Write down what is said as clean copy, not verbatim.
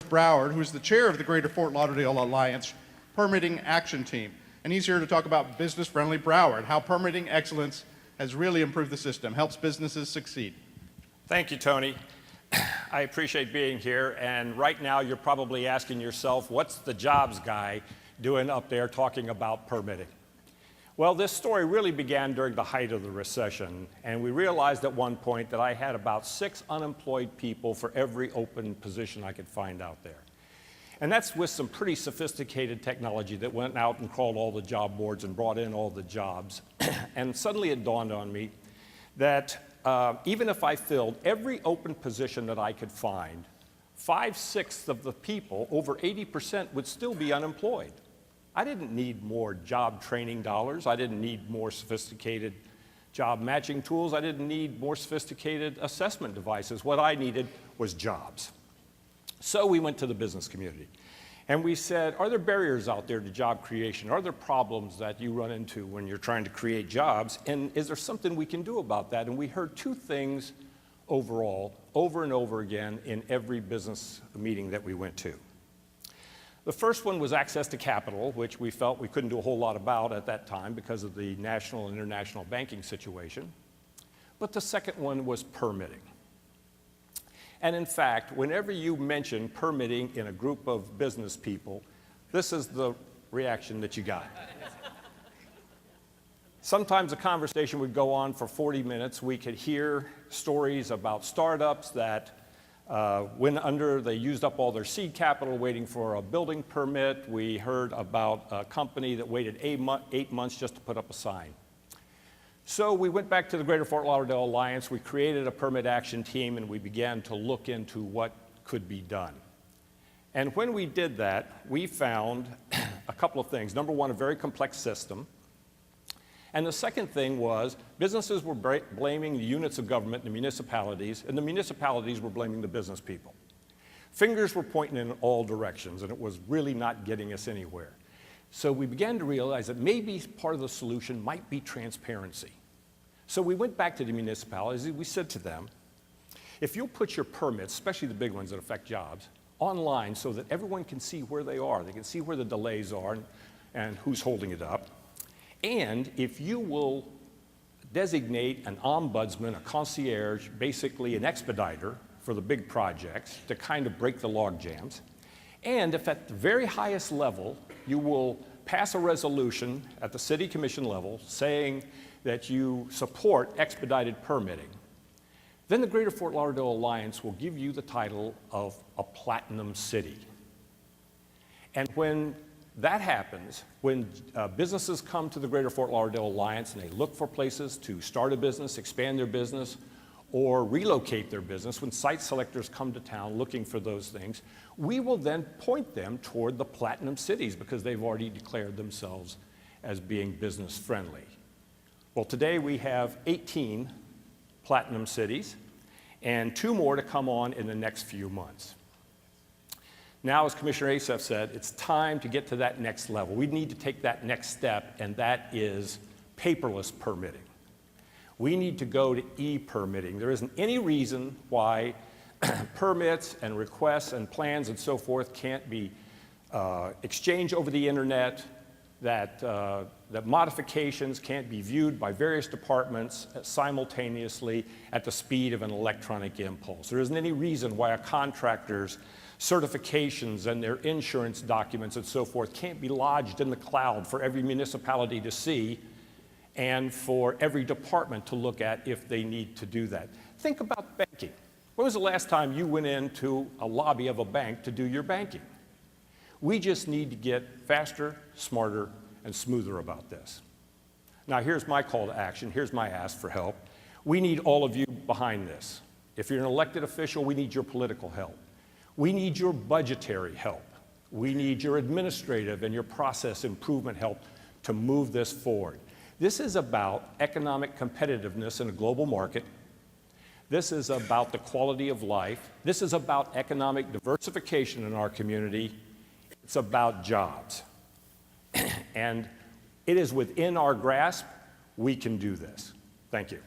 Broward, who's the chair of the Greater Fort Lauderdale Alliance Permitting Action Team. And he's here to talk about business-friendly Broward, how permitting excellence has really improved the system, helps businesses succeed. Thank you, Tony. I appreciate being here, and right now you're probably asking yourself, what's the jobs guy doing up there talking about permitting? Well, this story really began during the height of the recession, and we realized at one point that I had about 6 unemployed people for every open position I could find out there. And that's with some pretty sophisticated technology that went out and crawled all the job boards and brought in all the jobs. And suddenly it dawned on me that even if I filled every open position that I could find, 5/6 of the people, over 80%, would still be unemployed. I didn't need more job training dollars. I didn't need more sophisticated job matching tools. I didn't need more sophisticated assessment devices. What I needed was jobs. So we went to the business community and we said, are there barriers out there to job creation? Are there problems that you run into when you're trying to create jobs? And is there something we can do about that? And we heard 2 things overall, over and over again in every business meeting that we went to. The first one was access to capital, which we felt we couldn't do a whole lot about at that time because of the national and international banking situation. But the second one was permitting. And in fact, whenever you mention permitting in a group of business people, this is the reaction that you got. Sometimes the conversation would go on for 40 minutes. We could hear stories about startups that went under, they used up all their seed capital waiting for a building permit. We heard about a company that waited 8 months just to put up a sign. So we went back to the Greater Fort Lauderdale Alliance, we created a permit action team, and we began to look into what could be done. And when we did that, we found a couple of things. Number one, a very complex system. And the second thing was businesses were blaming the units of government, the municipalities, and the municipalities were blaming the business people. Fingers were pointing in all directions, and it was really not getting us anywhere. So we began to realize that maybe part of the solution might be transparency. So we went back to the municipalities, and we said to them, if you'll put your permits, especially the big ones that affect jobs, online so that everyone can see where they are, they can see where the delays are and who's holding it up. And if you will designate an ombudsman, a concierge, basically an expediter for the big projects to kind of break the log jams, and if at the very highest level you will pass a resolution at the city commission level saying that you support expedited permitting, then the Greater Fort Lauderdale Alliance will give you the title of a platinum city. And when that happens, when businesses come to the Greater Fort Lauderdale Alliance and they look for places to start a business, expand their business, or relocate their business, when site selectors come to town looking for those things, we will then point them toward the platinum cities because they've already declared themselves as being business friendly. Well, today we have 18 platinum cities and 2 more to come on in the next few months. Now, as Commissioner Asef said, it's time to get to that next level. We need to take that next step, and that is paperless permitting. We need to go to e-permitting. There isn't any reason why permits and requests and plans and so forth can't be exchanged over the internet, that modifications can't be viewed by various departments simultaneously at the speed of an electronic impulse. There isn't any reason why a contractor's certifications and their insurance documents and so forth can't be lodged in the cloud for every municipality to see and for every department to look at if they need to do that. Think about banking. When was the last time you went into a lobby of a bank to do your banking? We just need to get faster, smarter, and smoother about this. Now, here's my call to action. Here's my ask for help. We need all of you behind this. If you're an elected official, we need your political help. We need your budgetary help. We need your administrative and your process improvement help to move this forward. This is about economic competitiveness in a global market. This is about the quality of life. This is about economic diversification in our community. It's about jobs. And it is within our grasp. We can do this. Thank you.